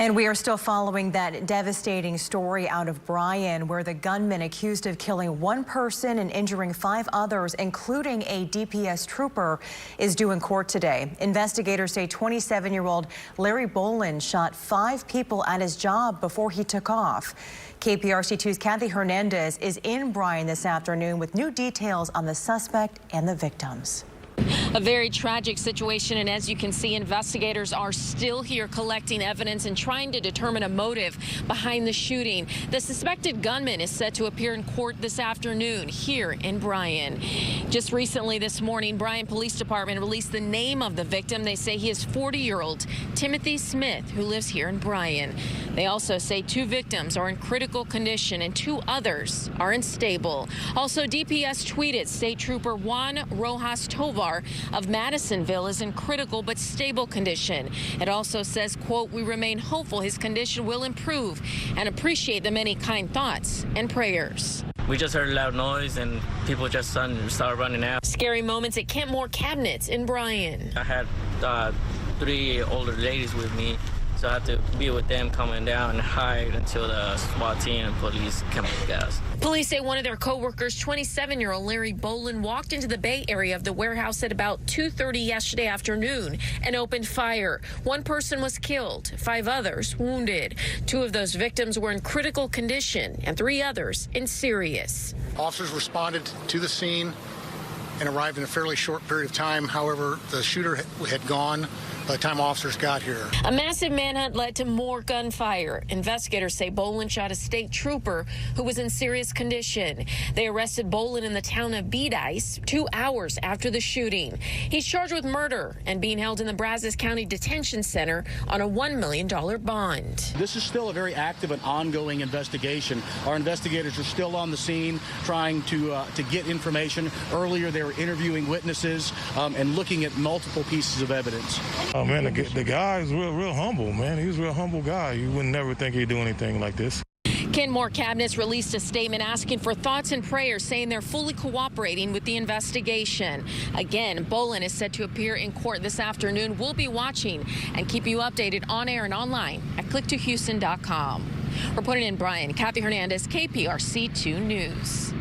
And we are still following that devastating story out of Bryan, where the gunman accused of killing one person and injuring 5 others, including a DPS trooper, is due in court today. Investigators say 27-year-old Larry Boland shot 5 people at his job before he took off. KPRC2's Kathy Hernandez is in Bryan this afternoon with new details on the suspect and the victims. A very tragic situation, and as you can see, investigators are still here collecting evidence and trying to determine a motive behind the shooting. The suspected gunman is set to appear in court this afternoon here in Bryan. Just recently this morning, Bryan Police Department released the name of the victim. They say he is 40-year-old Timothy Smith, who lives here in Bryan. They also say 2 victims are in critical condition and 2 others are unstable. Also, DPS tweeted State Trooper Juan Rojas Tovar of Madisonville is in critical but stable condition. It also says, quote, "We remain hopeful his condition will improve and appreciate the many kind thoughts and prayers." We just heard a loud noise and people just started running out. Scary moments at Camp Moore Cabinets in Bryan. I had 3 older ladies with me, so I had to be with them coming down and hide until the SWAT team and police came with gas. Police say one of their co-workers, 27-year-old Larry Boland, walked into the Bay Area of the warehouse at about 2:30 yesterday afternoon and opened fire. 1 person was killed, 5 others wounded. 2 of those victims were in critical condition and 3 others in serious. Officers responded to the scene and arrived in a fairly short period of time. However, the shooter had gone by the time officers got here. A massive manhunt led to more gunfire. Investigators say Boland shot a state trooper who was in serious condition. They arrested Boland in the town of Bedice 2 hours after the shooting. He's charged with murder and being held in the Brazos County Detention Center on a $1 million bond. This is still a very active and ongoing investigation. Our investigators are still on the scene trying to get information. Earlier, they were interviewing witnesses and looking at multiple pieces of evidence. Oh, man, the guy is real humble, man. He's a real humble guy. You would never think he'd do anything like this. Kenmore Cabinets released a statement asking for thoughts and prayers, saying they're fully cooperating with the investigation. Again, Boland is set to appear in court this afternoon. We'll be watching and keep you updated on air and online at click2houston.com. Reporting in Bryan, Kathy Hernandez, KPRC2 News.